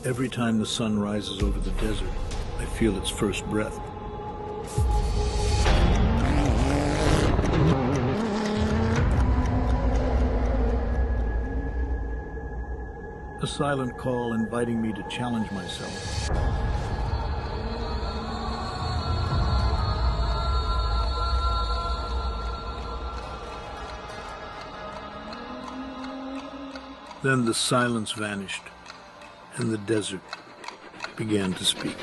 Every time the sun rises over the desert, I feel its first breath. A silent call inviting me to challenge myself. Then the silence vanished, and the desert began to speak.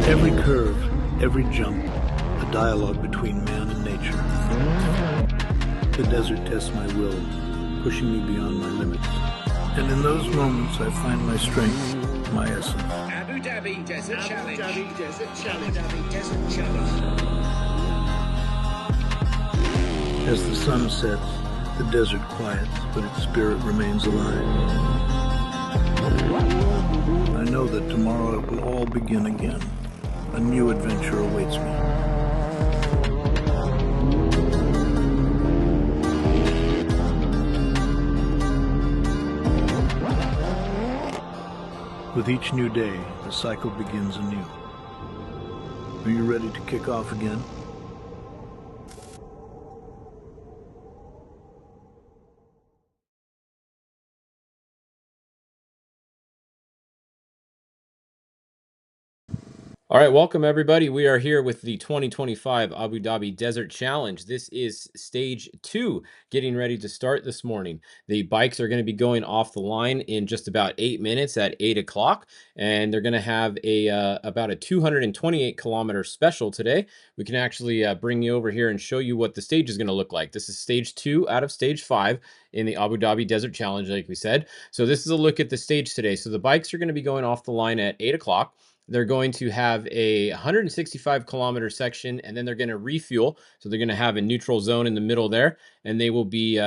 Every curve, every jump, a dialogue between man and nature. The desert tests my will, pushing me beyond my limits. And in those moments, I find my strength, my essence. Abu Dhabi Desert Challenge. Abu Dhabi Desert Challenge. Abu Dhabi Desert Challenge. As the sun sets, the desert quiets, but its spirit remains alive. I know that tomorrow it will all begin again. A new adventure awaits me. With each new day, the cycle begins anew. Are you ready to kick off again? All right, welcome everybody. We are here with the 2025 Abu Dhabi Desert Challenge. This is stage 2, getting ready to start this morning. The bikes are going to be going off the line in just about 8 minutes at 8 o'clock, and they're going to have about a 228 kilometer special today. We can actually bring you over here and show you what the stage is going to look like. This is stage 2 out of stage 5 in the Abu Dhabi Desert Challenge, like we said. So this is a look at the stage today. So the bikes are going to be going off the line at 8 o'clock. They're going to have a 165 kilometer section, and then they're going to refuel. So they're going to have a neutral zone in the middle there, and they will be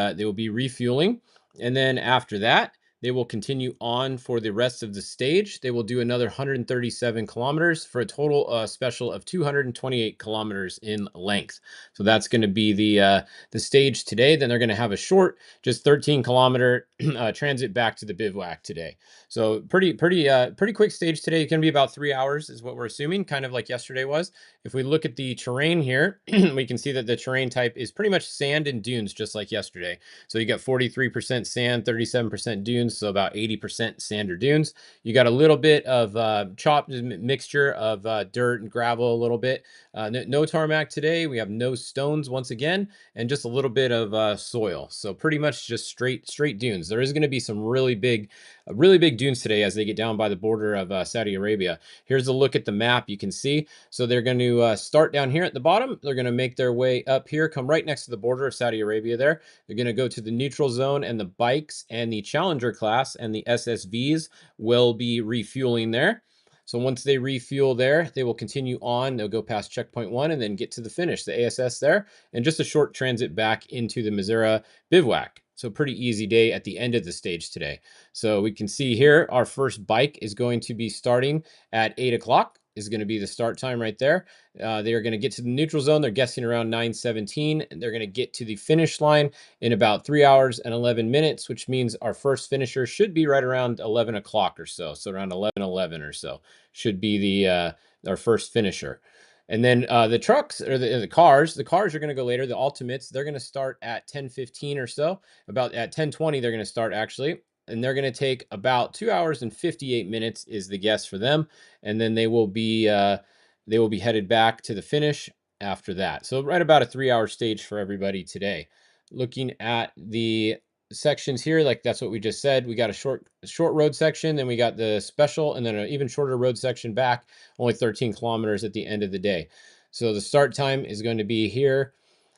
refueling. And then after that, they will continue on for the rest of the stage. They will do another 137 kilometers for a total special of 228 kilometers in length. So that's going to be the stage today. Then they're going to have a short, just 13 kilometer transit back to the bivouac today. So pretty quick stage today. It's going to be about 3 hours is what we're assuming, kind of like yesterday was. If we look at the terrain here, we can see that the terrain type is pretty much sand and dunes, just like yesterday. So you got 43% sand, 37% dunes, so about 80% sand or dunes. You got a little bit of chopped mixture of dirt and gravel a little bit. No tarmac today. We have no stones once again, and just a little bit of soil. So pretty much just straight dunes. There is going to be some really big dunes today as they get down by the border of Saudi Arabia. Here's a look at the map. You can see. So they're going to start down here at the bottom. They're going to make their way up here, come right next to the border of Saudi Arabia there. They're going to go to the neutral zone, and the bikes and the Challenger class and the SSVs will be refueling there. So once they refuel there, they will continue on. They'll go past checkpoint 1 and then get to the finish, the ASS there, and just a short transit back into the Mazara bivouac. So pretty easy day at the end of the stage today. So we can see here, our first bike is going to be starting at 8 o'clock. Is going to be the start time right there. They are going to get to the neutral zone. They're guessing around 9:17, and they're going to get to the finish line in about 3 hours and 11 minutes, which means our first finisher should be right around 11 o'clock or so. So around 11:11 or so should be the our first finisher. And then the trucks or the cars are going to go later. The ultimates, they're going to start at 10:15 or so. About at 10:20, they're going to start actually. And they're going to take about 2 hours and 58 minutes is the guess for them. And then they will be headed back to the finish after that. So right about a 3 hour stage for everybody today. Looking at the sections here, like that's what we just said. We got a short road section, then we got the special, and then an even shorter road section back, only 13 kilometers at the end of the day. So the start time is going to be here.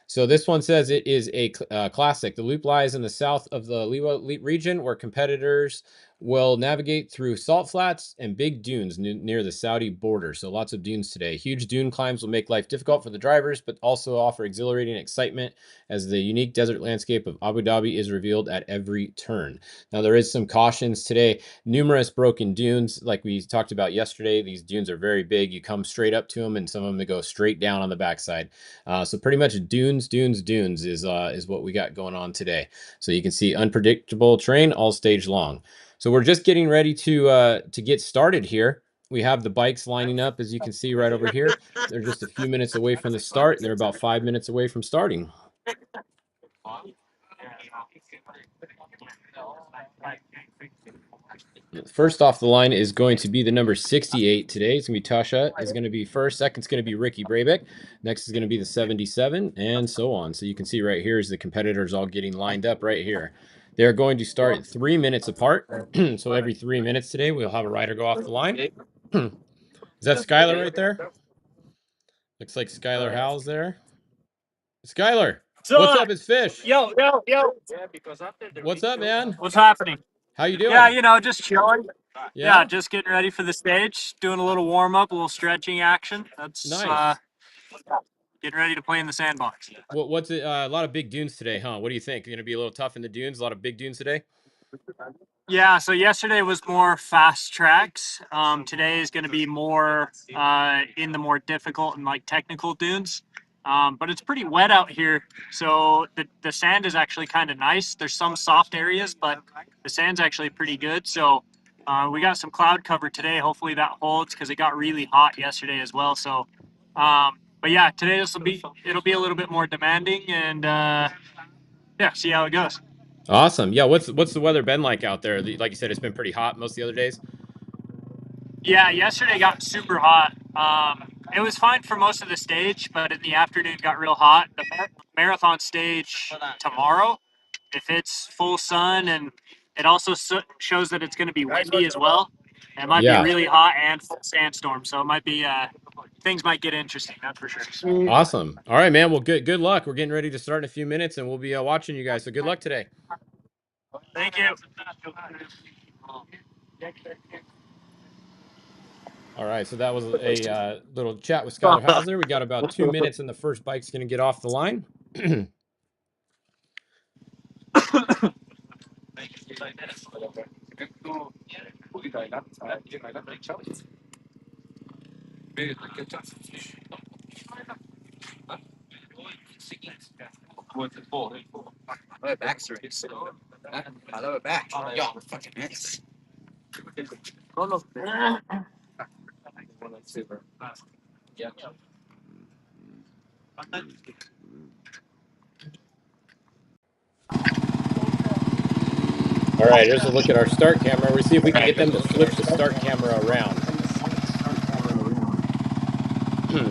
So this one says it is a classic. The loop lies in the south of the Liwa region, where competitors will navigate through salt flats and big dunes near the Saudi border. So lots of dunes today. Huge dune climbs will make life difficult for the drivers, but also offer exhilarating excitement as the unique desert landscape of Abu Dhabi is revealed at every turn. Now there is some cautions today. Numerous broken dunes, like we talked about yesterday. These dunes are very big. You come straight up to them, and some of them go straight down on the backside. So pretty much dunes is what we got going on today. So you can see unpredictable terrain all stage long. So we're just getting ready to get started here. We have the bikes lining up, as you can see right over here. They're just a few minutes away from the start, and they're about 5 minutes away from starting. First off the line is going to be the number 68 today. It's going to be Tasha is going to be first. Second's going to be Ricky Brabeck. Next is going to be the 77, and so on. So you can see right here is the competitors all getting lined up right here. They're going to start 3 minutes apart. So every 3 minutes today, we'll have a rider go off the line. Is that Skylar right there? Looks like Skylar Howell's there. Skylar, what's up? It's Fish. Yo. What's up, man? What's happening? How you doing? Yeah, you know, just chilling. Yeah? Just getting ready for the stage, doing a little warm up, a little stretching action. That's Nice. getting ready to play in the sandbox. What's it? A lot of big dunes today, huh? What do you think? Going to be a little tough in the dunes? A lot of big dunes today? Yeah, so yesterday was more fast tracks. Today is going to be more in the more difficult and like technical dunes. But it's pretty wet out here, so the sand is actually kind of nice. There's some soft areas, but the sand's actually pretty good. So we got some cloud cover today. Hopefully that holds because it got really hot yesterday as well. So, but yeah, today it'll be a little bit more demanding, and yeah, see how it goes. Awesome. Yeah. What's the weather been like out there? Like you said, it's been pretty hot most of the other days. Yeah, yesterday got super hot. It was fine for most of the stage, but in the afternoon got real hot. The marathon stage tomorrow, if it's full sun, and it also shows that it's going to be windy as well. It might be really hot and full sandstorm, so it might be things might get interesting. That's for sure. Awesome. All right, man. Well, good luck. We're getting ready to start in a few minutes, and we'll be watching you guys. So good luck today. Thank you. All right, so that was a little chat with Skylar Hauser. We got about 2 minutes, and the first bike's going to get off the line. Lower back, sir. Lower back. Yo, fucking nice. All right, here's a look at our start camera. We see if we can get them to flip the start camera around.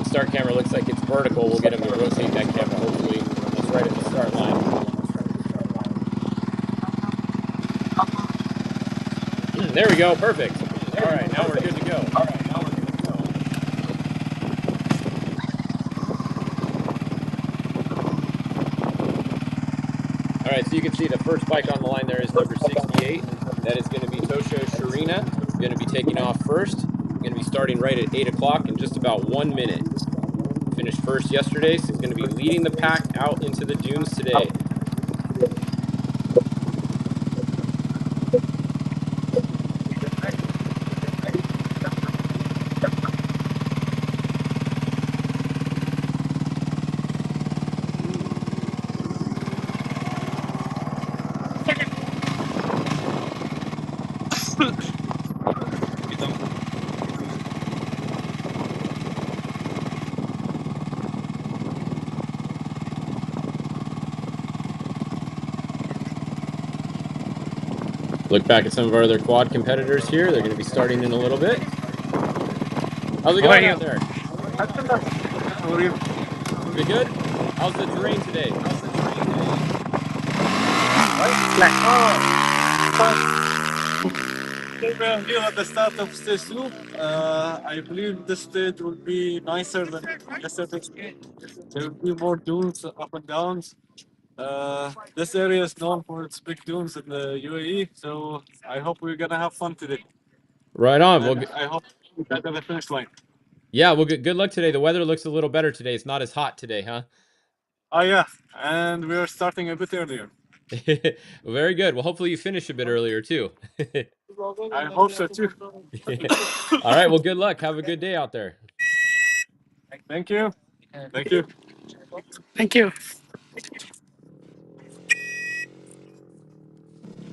Start camera looks like it's vertical. We'll get them to rotate that camera, hopefully. That's right at the start line. There we go. Perfect. All right, now we're good to go. All right, so you can see the first bike on the line there is number 68. That is going to be Tosho Sharina. Going to be taking off first. Going to be starting right at 8 o'clock in just about 1 minute. Finished first yesterday, so he's going to be leading the pack out into the dunes today. Look back at some of our other quad competitors here. They're going to be starting in a little bit. How's it going out there? Good? How's the terrain today? We're here at the start of stage 2. I believe this stage will be nicer than yesterday. There will be more dunes up and downs. This area is known for its big dunes in the UAE, so I hope we're gonna have fun today. Right on. Well, I hope we get to the finish line. yeah, well, good luck today. The weather looks a little better today. It's not as hot today, huh? Oh yeah, and we're starting a bit earlier. Well, very good. Well, hopefully you finish a bit earlier too. I hope so too. All right. Well, good luck. Have a good day out there. Thank you. Thank you. Thank you.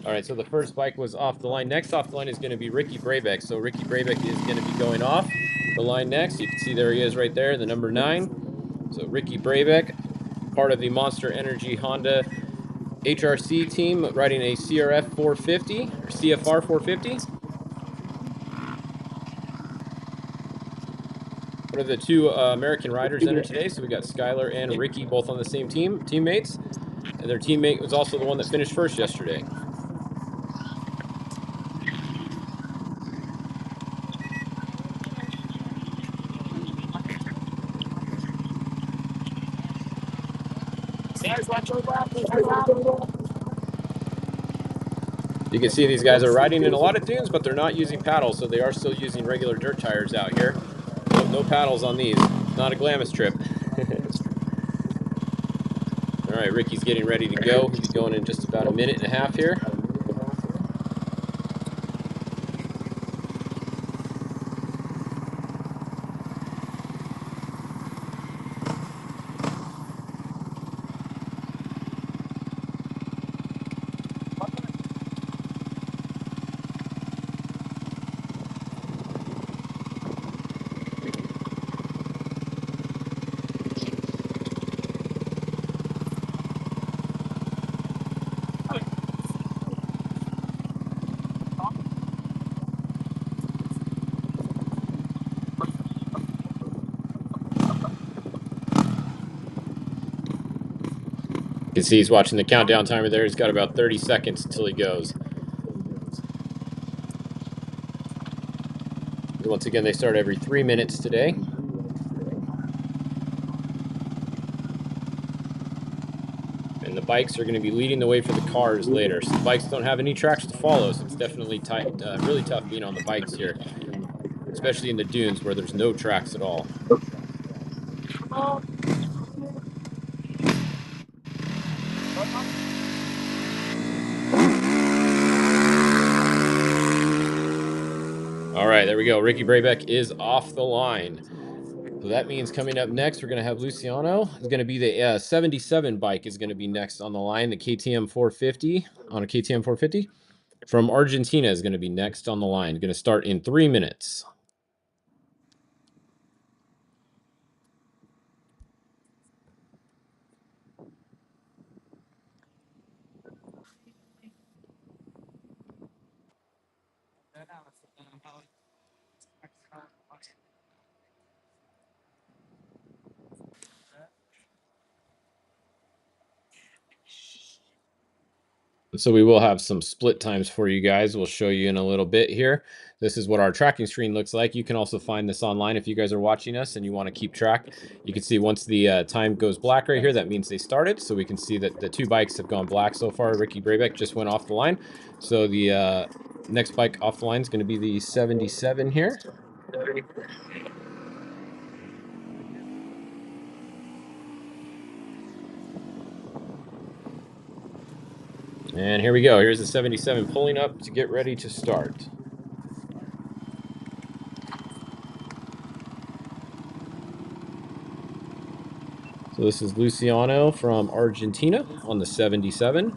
All right, so the first bike was off the line. Next off the line is going to be Ricky Brabeck. So Ricky Brabeck is going to be going off the line next. You can see there he is right there, the number 9. So Ricky Brabeck, part of the Monster Energy Honda HRC team, riding a CRF 450 or CFR 450. One of the 2 American riders entered today. So we got Skylar and Ricky both on the same teammates. And their teammate was also the one that finished first yesterday. You can see these guys are riding in a lot of dunes, but they're not using paddles, so they are still using regular dirt tires out here. No paddles on these. Not a Glamis trip. All right, Ricky's getting ready to go. He'll be going in just about a minute and a half here. You can see he's watching the countdown timer there. He's got about 30 seconds until he goes. Once again, they start every 3 minutes today. And the bikes are going to be leading the way for the cars later. So the bikes don't have any tracks to follow, so it's definitely tight, really tough being on the bikes here, especially in the dunes where there's no tracks at all. All right, there we go. Ricky Brabeck is off the line. So that means coming up next, we're going to have Luciano. It's going to be the 77 bike is going to be next on the line. The KTM 450 on a KTM 450 from Argentina is going to be next on the line. Going to start in 3 minutes. So we will have some split times for you guys. We'll show you in a little bit here. This is what our tracking screen looks like. You can also find this online if you guys are watching us and you want to keep track. You can see once the time goes black right here, that means they started. So we can see that the 2 bikes have gone black so far. Ricky Brabeck just went off the line. So the next bike off the line is going to be the 77 here. And here we go. Here's the 77 pulling up to get ready to start. So this is Luciano from Argentina on the 77.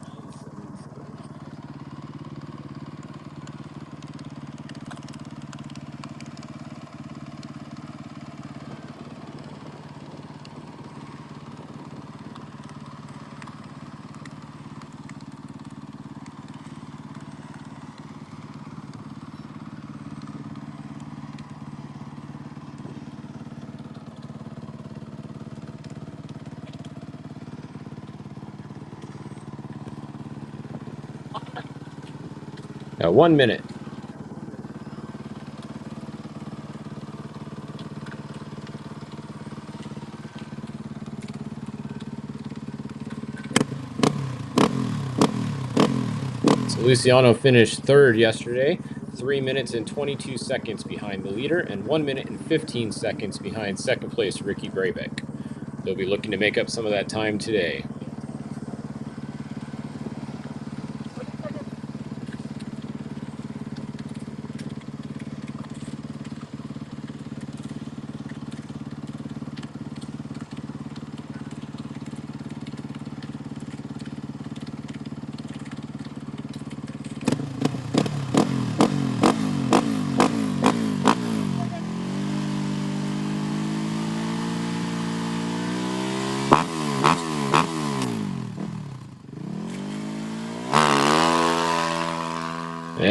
Now 1 minute. So Luciano finished 3rd yesterday, 3 minutes and 22 seconds behind the leader, and 1 minute and 15 seconds behind 2nd place Ricky Brabeck. They'll be looking to make up some of that time today.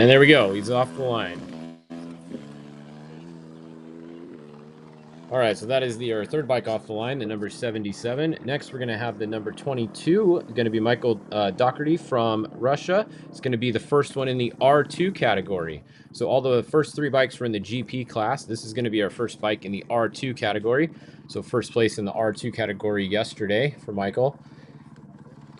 And there we go. He's off the line. All right, so that is our third bike off the line, the number 77. Next, we're going to have the number 22, going to be Michael Doherty from Russia. It's going to be the first one in the R2 category. So all the first three bikes were in the GP class. This is going to be our first bike in the R2 category. So first place in the R2 category yesterday for Michael.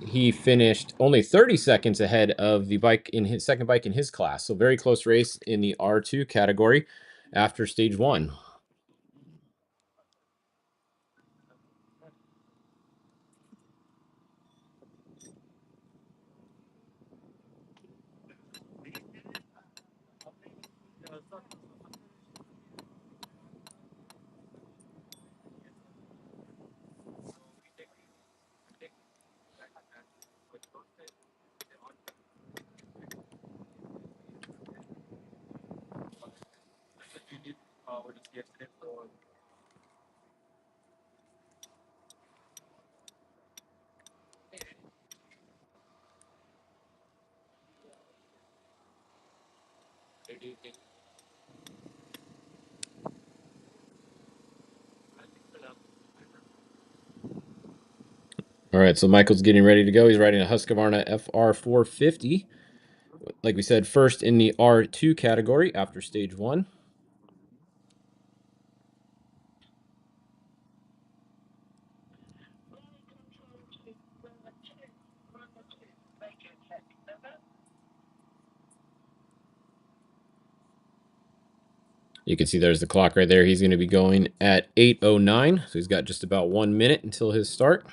He finished only 30 seconds ahead of the bike in his second bike in his class. So very close race in the R2 category after stage one. All right, so Michael's getting ready to go. He's riding a Husqvarna FR450. Like we said, first in the R2 category after stage one. You can see there's the clock right there. He's going to be going at 8:09, so he's got just about 1 minute until his start.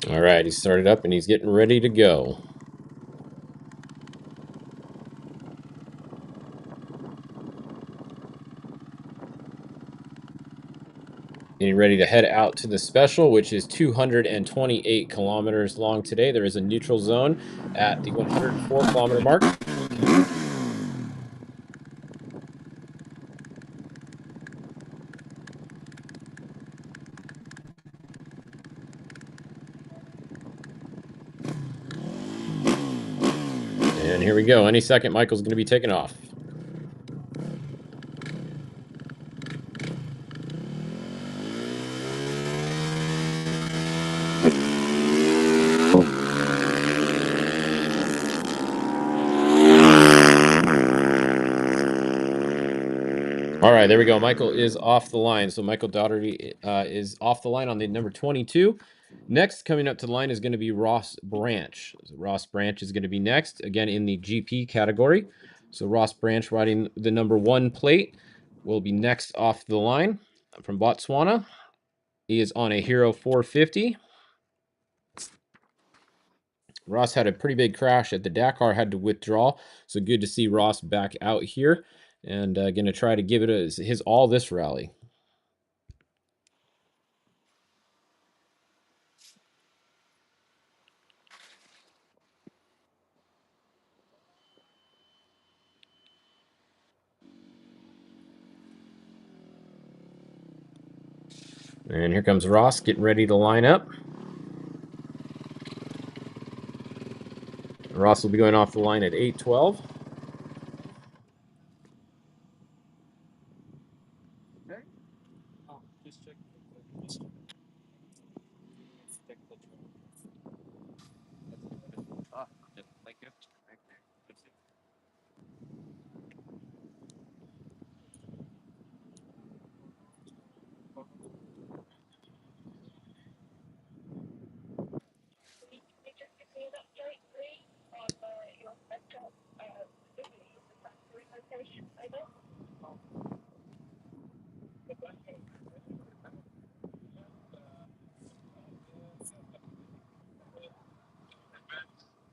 All right, he started up and he's getting ready to go. Getting ready to head out to the special, which is 228 kilometers long today. There is a neutral zone at the 104 kilometer mark. And here we go. Any second, Michael's going to be taking off. All right, there we go. Michael is off the line. So Michael Doherty is off the line on the number 22. Next, coming up to the line is going to be Ross Branch. So Ross Branch is going to be next, again in the GP category. So Ross Branch riding the number 1 plate will be next off the line from Botswana. He is on a Hero 450. Ross had a pretty big crash at the Dakar, had to withdraw. So good to see Ross back out here and going to try to give it his all this rally. And here comes Ross getting ready to line up. Ross will be going off the line at 8:12. Thank you.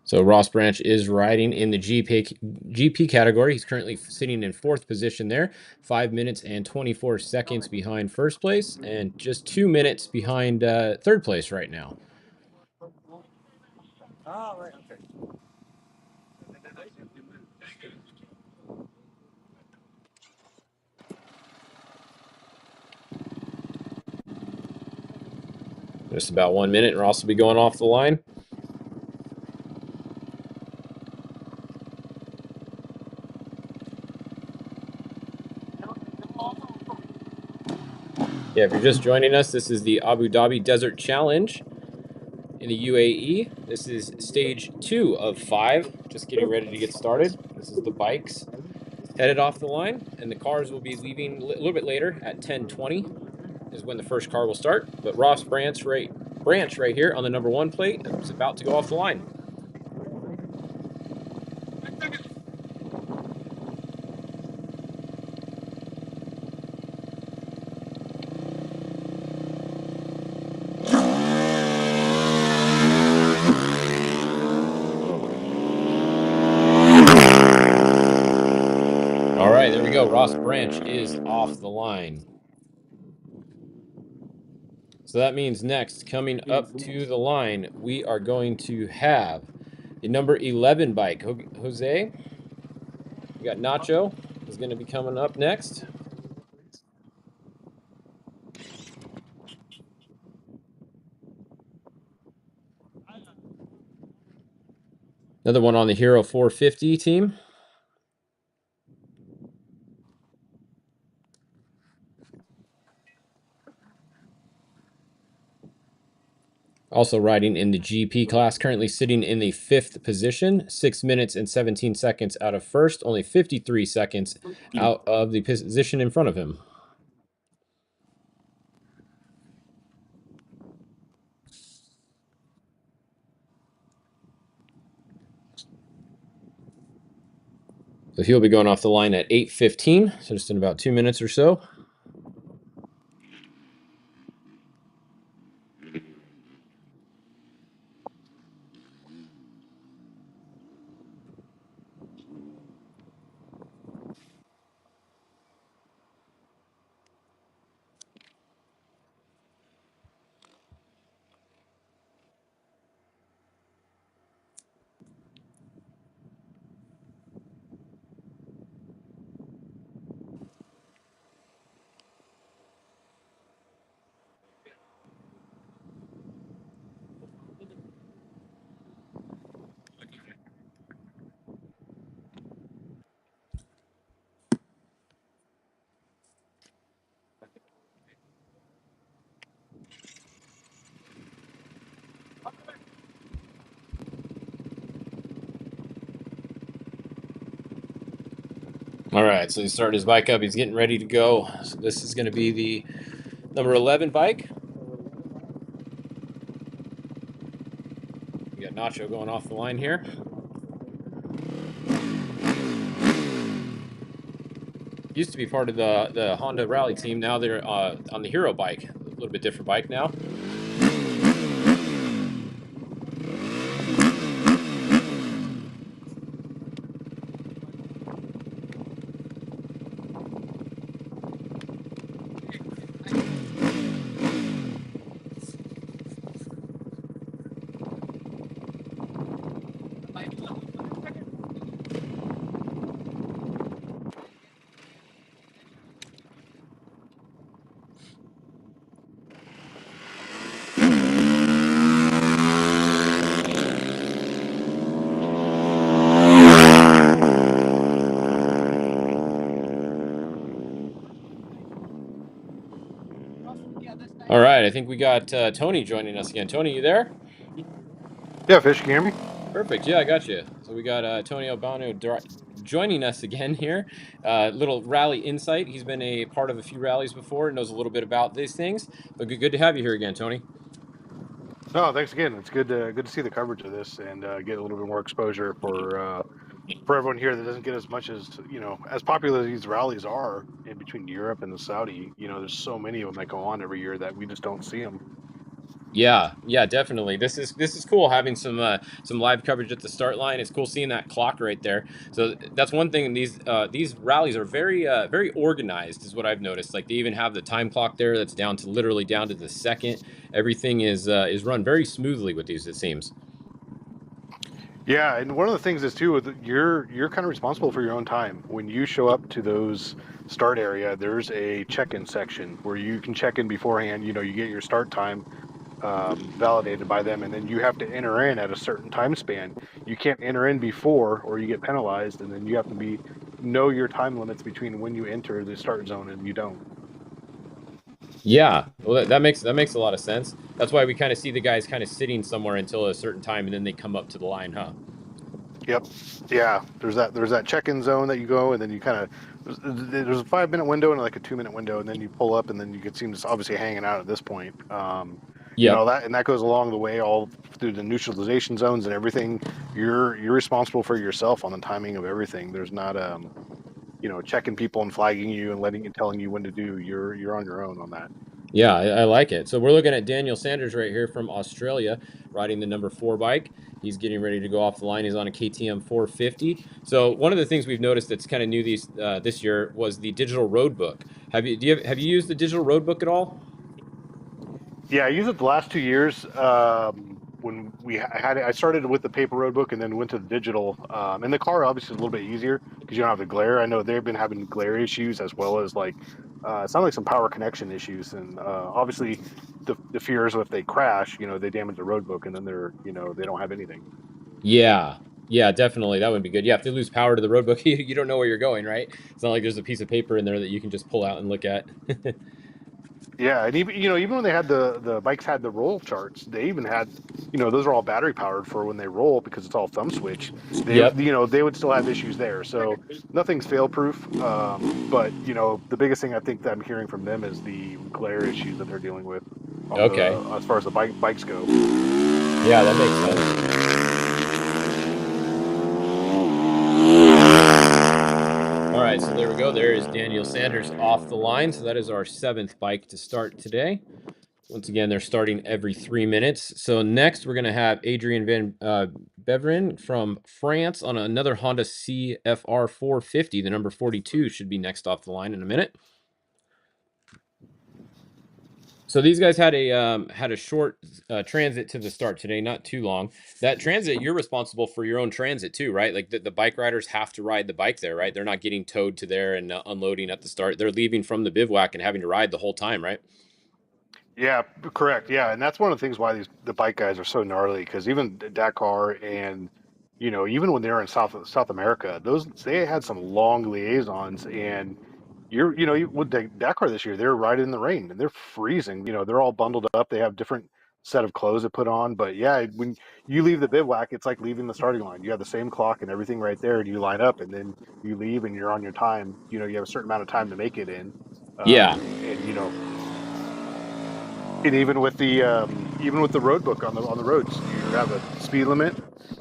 So Ross Branch is riding in the GP category. He's currently sitting in 4th position there, 5 minutes and 24 seconds behind first place, and just 2 minutes behind third place right now. Oh, right. Okay. Just about 1 minute, and Ross will be going off the line. Yeah, if you're just joining us, this is the Abu Dhabi Desert Challenge in the UAE. This is stage 2 of 5, just getting ready to get started. This is the bikes headed off the line, and the cars will be leaving a little bit later at 10:20 is when the first car will start. But Ross Branch right here on the number 1 plate is about to go off the line. All right, there we go. Ross Branch is off the line. So that means next, coming up to the line, we are going to have the number 11 bike. Jose, we got Nacho is going to be coming up next. Another one on the Hero 450 team. Also riding in the GP class, currently sitting in the 5th position, 6 minutes and 17 seconds out of first, only 53 seconds out of the position in front of him. So he'll be going off the line at 8:15, so just in about 2 minutes or so. All right, so he's starting his bike up. He's getting ready to go. So this is going to be the number 11 bike. We got Nacho going off the line here. Used to be part of the Honda Rally team. Now they're on the Hero bike. A little bit different bike now. All right, I think we got Tony joining us again. Tony, you there? Yeah, Fish, can you hear me? Perfect. Yeah, I got you. So we got Tony Albano joining us again here. Little rally insight. He's been a part of a few rallies before, knows a little bit about these things. But good to have you here again, Tony. No, thanks again. It's good to see the coverage of this and get a little bit more exposure for everyone here that doesn't get as much as as popular as these rallies are in between Europe and the Saudi. There's so many of them that go on every year that we just don't see them. Yeah, definitely. This is cool having some live coverage at the start line. It's cool seeing that clock right there. So that's one thing. These rallies are very organized, is what I've noticed. Like they even have the time clock there that's down to the second. Everything is run very smoothly with these, it seems. Yeah, and one of the things is too, you're kind of responsible for your own time. When you show up to those start area, there's a check-in section where you can check in beforehand. You get your start time validated by them, and then you have to enter in at a certain time span. You can't enter in before, or you get penalized, and then you have to know your time limits between when you enter the start zone and you don't. Yeah, well, that makes a lot of sense. That's why we kind of see the guys kind of sitting somewhere until a certain time, and then they come up to the line, huh? Yep. Yeah. There's that check-in zone that you go, and then you kind of there's a 5-minute window and like a 2-minute window, and then you pull up, and then you can see them just obviously hanging out at this point. Yep. That goes along the way all through the neutralization zones and everything. You're responsible for yourself on the timing of everything. There's not checking people and flagging you and telling you when to do. You're on your own on that. Yeah, I like it. So we're looking at Daniel Sanders right here from Australia, riding the number 4 bike. He's getting ready to go off the line. He's on a KTM 450. So one of the things we've noticed that's kind of new this year was the digital road book. Have you used the digital road book at all? Yeah, I used it the last 2 years. When I started with the paper road book and then went to the digital. And the car obviously is a little bit easier because you don't have the glare. I know they've been having glare issues as well as it sounds like some power connection issues. And obviously the fear is if they crash, they damage the road book and then they don't have anything. Yeah. Yeah, definitely. That would be good. Yeah, if they lose power to the road book, you don't know where you're going, right? It's not like there's a piece of paper in there that you can just pull out and look at. Yeah, and even when they had the bikes had the roll charts, they even had those are all battery powered for when they roll because it's all thumb switch. Yep. They would still have issues there. So nothing's fail proof. But the biggest thing I think that I'm hearing from them is the glare issues that they're dealing with Okay. as far as the bikes go. Yeah, that makes sense. All right, so there we go. There is Daniel Sanders off the line. So that is our 7th bike to start today. Once again, they're starting every 3 minutes. So next, we're going to have Adrian Van Beveren from France on another Honda CFR 450. The number 42 should be next off the line in a minute. So these guys had a short transit to the start today, not too long. That transit, you're responsible for your own transit too, right? Like the bike riders have to ride the bike there, right? They're not getting towed to there and unloading at the start. They're leaving from the bivouac and having to ride the whole time, right? Yeah, correct. Yeah, and that's one of the things why the bike guys are so gnarly because even Dakar and even when they were in South America, they had some long liaisons and with the Dakar this year, they're riding in the rain and they're freezing. They're all bundled up. They have different set of clothes to put on, but yeah, when you leave the bivouac, it's like leaving the starting line. You have the same clock and everything right there, and you line up, and then you leave, and you're on your time. You have a certain amount of time to make it in. Yeah. And and even with the road book on the roads, you have a speed limit.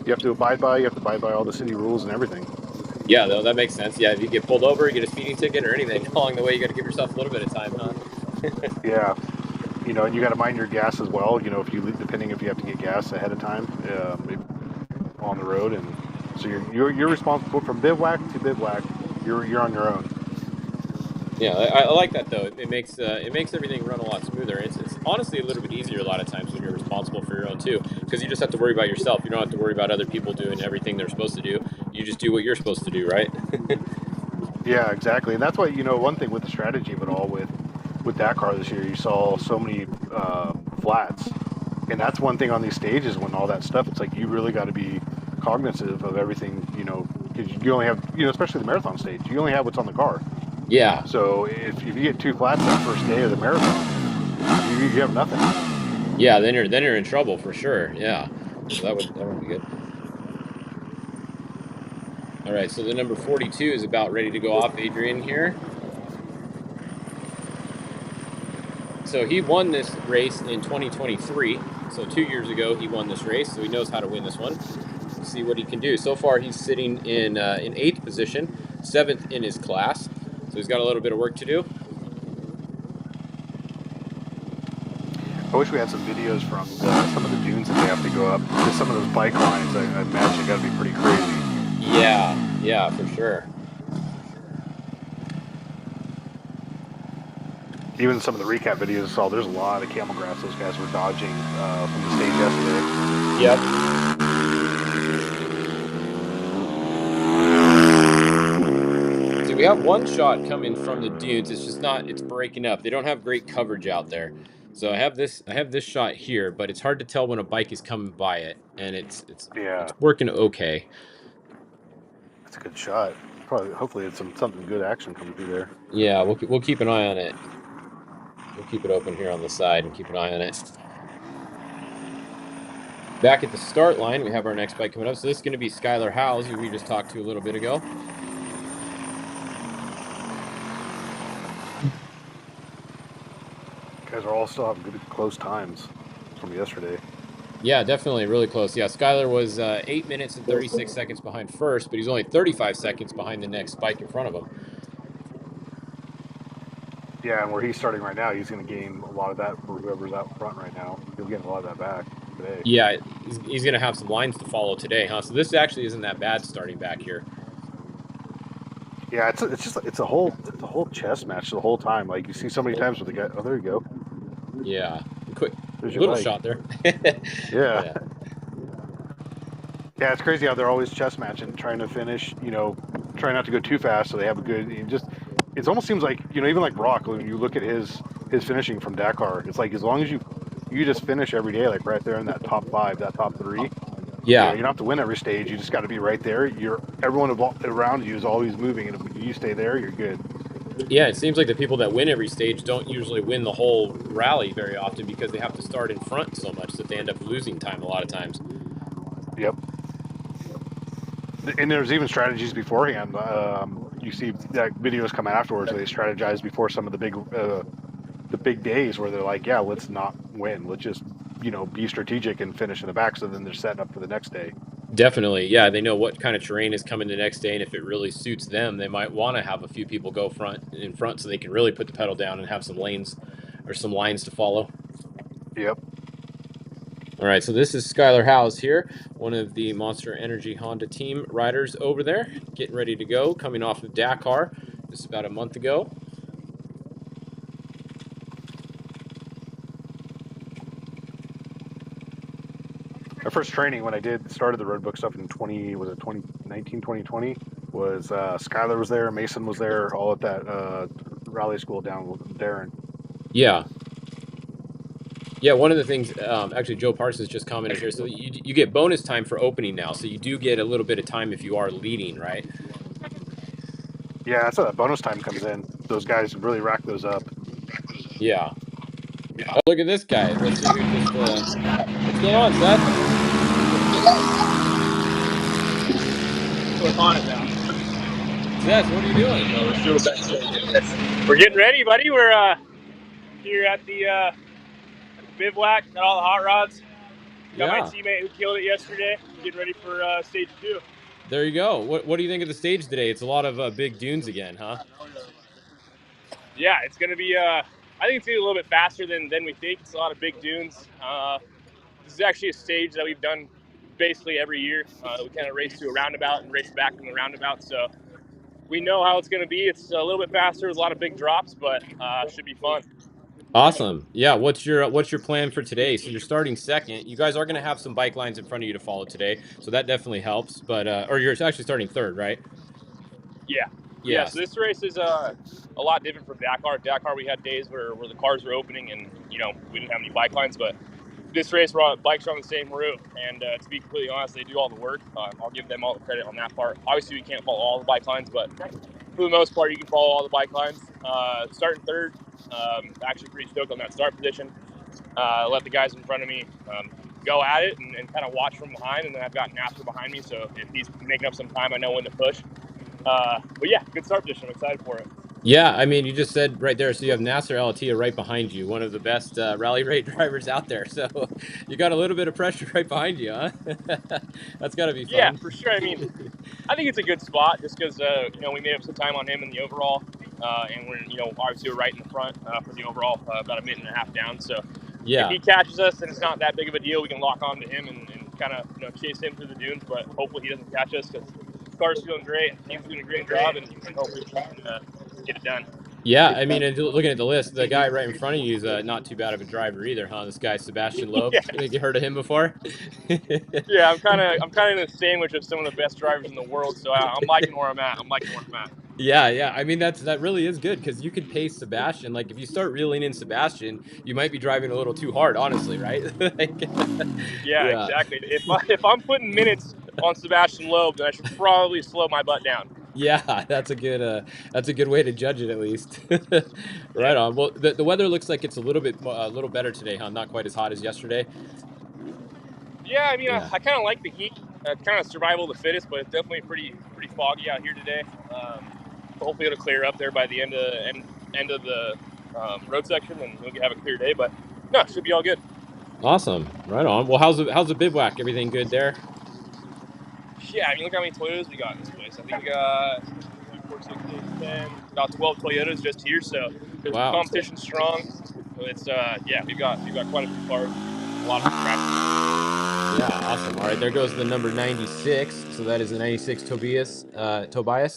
You have to abide by. You have to abide by all the city rules and everything. Yeah, though that makes sense. Yeah, if you get pulled over, you get a speeding ticket or anything along the way, you got to give yourself a little bit of time, huh? Yeah, and you got to mind your gas as well. If you depending if you have to get gas ahead of time on the road, and so you're responsible from bivouac to bivouac. You're on your own. Yeah, I like that though. It makes everything run a lot smoother. It's honestly a little bit easier a lot of times when you're responsible for your own too, because you just have to worry about yourself. You don't have to worry about other people doing everything they're supposed to do. You just do what you're supposed to do, right? Yeah, exactly, and that's why one thing with the strategy of it all with Dakar this year, you saw so many flats, and that's one thing on these stages when all that stuff. It's like you really got to be cognizant of everything, because you only have especially the marathon stage. You only have what's on the car. Yeah. So if you get 2 flats that first day of the marathon, you have nothing. Yeah, then you're in trouble for sure. Yeah, so that would be good. All right, so the number 42 is about ready to go off. Adrian here. So he won this race in 2023. So 2 years ago he won this race, so he knows how to win this one. Let's see what he can do. So far he's sitting in 8th position, 7th in his class. So he's got a little bit of work to do. I wish we had some videos from some of the dunes that they have to go up. Because some of those bike lines, I imagine, got to be pretty crazy. Yeah, for sure. Even some of the recap videos I saw, there's a lot of camel grass those guys were dodging from the stage yesterday. Yep. We have one shot coming from the dunes. It's just not. It's breaking up. They don't have great coverage out there. So I have this. I have this shot here, but it's hard to tell when a bike is coming by it, and it's Yeah, working okay. that's a good shot. Probably, hopefully, it's something good action coming through there. Yeah, we'll keep an eye on it. We'll keep it open here on the side and keep an eye on it. Back at the start line, we have our next bike coming up. So this is going to be Skylar Howes, who we just talked to a little bit ago. Guys are all still having good close times from yesterday. Yeah, definitely really close. Yeah, Skylar was 8 minutes and 36 seconds behind first, but he's only 35 seconds behind the next bike in front of him. Yeah, and where he's starting right now, he's going to gain a lot of that for whoever's out front right now. He'll get a lot of that back today. Yeah, he's going to have some lines to follow today, huh? So this actually isn't that bad starting back here. Yeah, it's a whole chess match the whole time. Like you see so many times with the guy. Oh, there you go. Yeah, quick There's your little bike. shot there. Yeah. Yeah, it's crazy how they're always chess matching, trying to finish. Trying not to go too fast, so they have a good. It almost seems like even like Brock, when you look at his finishing from Dakar, it's like as long as you just finish every day, like right there in that top 5, that top 3. Yeah, You don't have to win every stage. You just got to be right there. Everyone around you is always moving, and if you stay there, you're good. yeah. It seems like the people that win every stage don't usually win the whole rally very often because they have to start in front so much that they end up losing time a lot of times. Yep. And there's even strategies beforehand. You see that videos come afterwards where they strategize before some of the big days where they're like, yeah, let's not win. Let's just be strategic and finish in the back. So then they're setting up for the next day. Definitely, yeah. They know what kind of terrain is coming the next day, and if it really suits them, they might want to have a few people go in front so they can really put the pedal down and have some lanes or some lines to follow. Yep. All right, so this is Skylar Howes here, one of the Monster Energy Honda team riders over there, getting ready to go, coming off of Dakar just about a month ago. My first training when I started the road book stuff in 2019, 2020, was Skylar was there, Mason was there, all at that rally school down with Darren. Yeah. Yeah, one of the things, actually, Joe Parsons just commented here. So you get bonus time for opening now. So you do get a little bit of time if you are leading, right? Yeah, that's how that bonus time comes in. Those guys really rack those up. Yeah. Oh, look at this guy. Let's see who just. What's going on, Seth? What's on it now? Seth, what are you doing? We're getting ready, buddy. We're here at the bivouac. Got all the hot rods. Got my teammate who killed it yesterday. Getting ready for stage 2. There you go. What do you think of the stage today? It's a lot of big dunes again, huh? Yeah, it's gonna be. I think it's gonna be a little bit faster than we think. It's a lot of big dunes. This is actually a stage that we've done basically every year. We kind of race to a roundabout and race back from the roundabout, so we know how it's going to be. It's a little bit faster. There's a lot of big drops, but should be fun. Awesome. Yeah. What's your plan for today? So you're starting second. You guys are going to have some bike lines in front of you to follow today, so that definitely helps. But or you're actually starting third, right? Yeah. So this race is a lot different from Dakar. Dakar, we had days where the cars were opening and we didn't have any bike lines, but this race bikes are on the same route. And to be completely honest, they do all the work. I'll give them all the credit on that part. Obviously, we can't follow all the bike lines, but for the most part, you can follow all the bike lines. Starting third, actually pretty stoked on that start position. Let the guys in front of me go at it and kind of watch from behind, and then I've got Nasser behind me, so if he's making up some time, I know when to push. But yeah, good start position. I'm excited for it. Yeah, I mean, you just said right there, so you have Nasser Alatia right behind you, one of the best rally raid drivers out there. So you got a little bit of pressure right behind you, huh? That's got to be fun. Yeah, for sure. I mean, I think it's a good spot just because, we made up some time on him in the overall, and we're, obviously we're right in the front for the overall, about a minute and a half down. So yeah, if he catches us, then it's not that big of a deal. We can lock on to him and kind of, chase him through the dunes, but hopefully he doesn't catch us because the car's feeling great, the team's doing a great job, and hopefully we can get it done. Yeah, I mean, and looking at the list, the guy right in front of you is not too bad of a driver either, huh? This guy, Sebastian Loeb. Yeah. Have you heard of him before? Yeah, I'm kind of in a sandwich of some of the best drivers in the world, so I'm liking where I'm at. Yeah. I mean, that really is good because you could pace Sebastian. Like if you start reeling in Sebastian, you might be driving a little too hard, honestly, right? Like, Yeah, yeah. exactly. If I'm putting minutes on Sebastian Loeb, then I should probably slow my butt down. Yeah, that's a good way to judge it at least. Yeah. Right on. Well, the weather looks like it's a little bit a little better today, huh? Not quite as hot as yesterday. Yeah, I mean, I Yeah. kind of like the heat. Kind of survival of the fittest, but it's definitely pretty foggy out here today. Hopefully, it'll clear up there by the end of the road section, and we'll have a clear day. But no, it should be all good. Awesome. Right on. Well, how's the bivouac? Everything good there? Yeah, I mean, look how many Toyotas we got in this place. I think we got 2, 4, 6, 8, 10, about 12 Toyotas just here. So Wow. competition's strong. It's yeah, we've got quite a few cars, a lot of traffic. Yeah, awesome. All right, there goes the number 96. So that is the 96 Tobias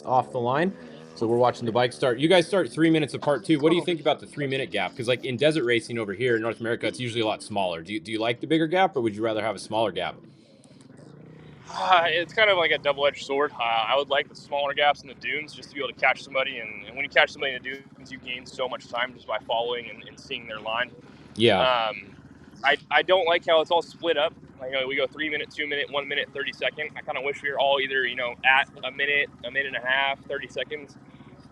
off the line. So we're watching the bike start. You guys start 3 minutes apart too. What do you think about the 3 minute gap? Because like in desert racing over here in North America, it's usually a lot smaller. Do you like the bigger gap, or would you rather have a smaller gap? It's kind of like a double-edged sword. I would like the smaller gaps in the dunes just to be able to catch somebody. And when you catch somebody in the dunes, you gain so much time just by following and seeing their line. Yeah. I don't like how it's all split up. Like, you know, we go 3 minute, 2 minute, 1 minute, 30 second. I kind of wish we were all either, you know, at a minute and a half, 30 seconds.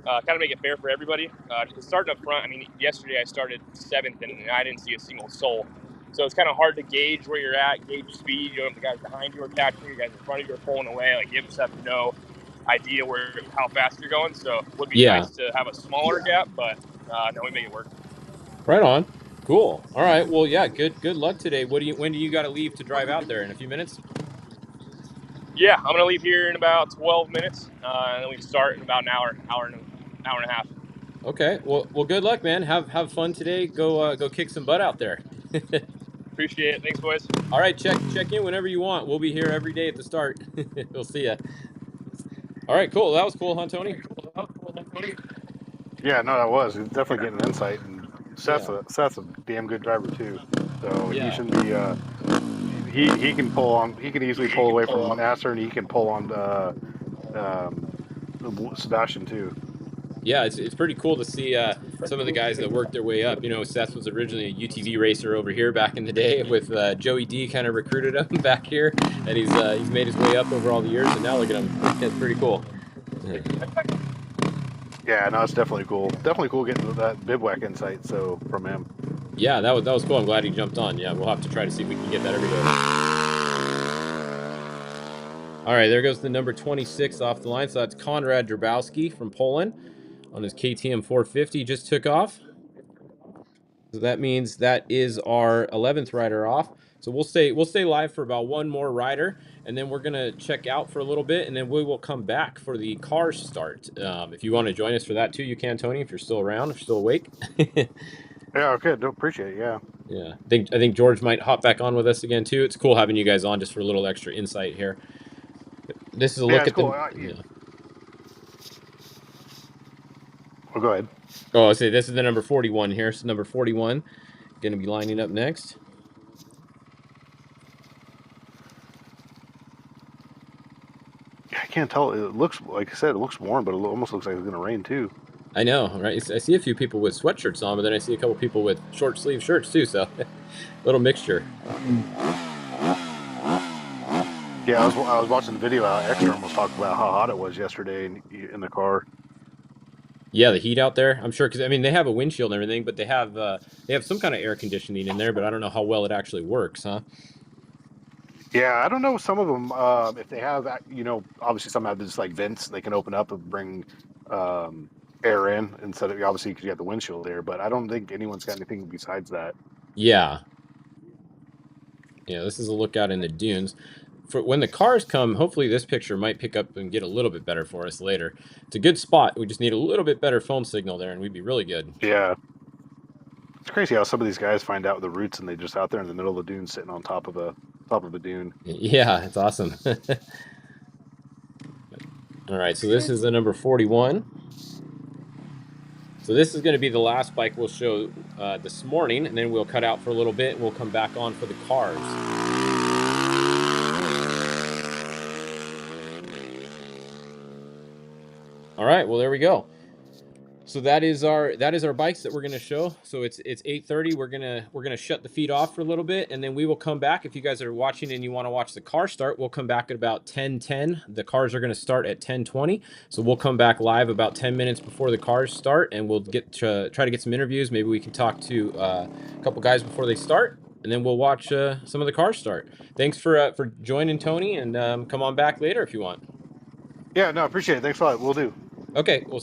Kind of make it fair for everybody. Because starting up front, I mean, yesterday I started 7th and I didn't see a single soul. So it's kind of hard to gauge where you're at, gauge speed. You know, if the guys behind you are catching you, guys in front of you are pulling away. Like, you just have no idea how fast you're going. So it would be nice to have a smaller gap, but no, we make it work. Right on. Cool. All right. Well, yeah. Good luck today. When do you got to leave to drive out there? In a few minutes. Yeah, I'm gonna leave here in about 12 minutes, and then we start in about an hour and a half. Okay. Well. Good luck, man. Have fun today. Go kick some butt out there. Appreciate it. Thanks, boys. All right. Check in whenever you want. We'll be here every day at the start. We'll see ya. All right. Cool. That was cool, huh, Tony? Yeah, no, that was. He's definitely getting insight, and Seth's a damn good driver too. So he shouldn't be. He can pull on. He can easily pull away from Nasser, and he can pull on Sebastian too. Yeah, it's pretty cool to see some of the guys that worked their way up. You know, Seth was originally a UTV racer over here back in the day, with Joey D kind of recruited him back here, and he's made his way up over all the years, and now look at him. It's pretty cool. Yeah, no, it's definitely cool. Definitely cool getting that bivouac insight. So from him. Yeah, that was cool. I'm glad he jumped on. Yeah, we'll have to try to see if we can get that every day. All right, there goes the number 26 off the line. So that's Konrad Drabowski from Poland on his KTM 450. Just took off. So that means that is our 11th rider off. So we'll stay live for about one more rider, and then we're gonna check out for a little bit, and then we will come back for the car start. If you want to join us for that too, you can, Tony, if you're still around, if you're still awake. Yeah, okay, do appreciate it. Yeah. Yeah, I think George might hop back on with us again too. It's cool having you guys on just for a little extra insight here. This is a look at cool. the. Yeah. Well, go ahead. Oh, I say this is the number 41 here. So number 41 going to be lining up next. I can't tell. It looks, like I said, it looks warm, but it almost looks like it's going to rain too. I know, right? I see a few people with sweatshirts on, but then I see a couple people with short sleeve shirts too. So, little mixture. Yeah, I was watching the video. Ekstrom was talking about how hot it was yesterday in the car. Yeah, the heat out there. I'm sure because I mean they have a windshield and everything, but they have some kind of air conditioning in there. But I don't know how well it actually works, huh? Yeah, I don't know. Some of them, if they have, obviously some have just like vents they can open up and bring air in instead of obviously because you have the windshield there. But I don't think anyone's got anything besides that. Yeah. Yeah, this is a look out in the dunes. For when the cars come, hopefully this picture might pick up and get a little bit better for us later. It's a good spot. We just need a little bit better phone signal there, and we'd be really good. Yeah. It's crazy how some of these guys find out the routes and they just out there in the middle of the dune sitting on top of a dune. Yeah, it's awesome. All right, so this is the number 41. So this is going to be the last bike we'll show this morning, and then we'll cut out for a little bit, and we'll come back on for the cars. All right, well, there we go. So that is our bikes that we're gonna show. So it's 8:30. We're gonna shut the feed off for a little bit, and then we will come back. If you guys are watching and you want to watch the car start, we'll come back at about 10:10. The cars are gonna start at 10:20. So we'll come back live about 10 minutes before the cars start, and we'll try to get some interviews. Maybe we can talk to a couple guys before they start, and then we'll watch some of the cars start. Thanks for joining, Tony, and come on back later if you want. Yeah, no, appreciate it. Thanks a lot. We'll do. Okay, we'll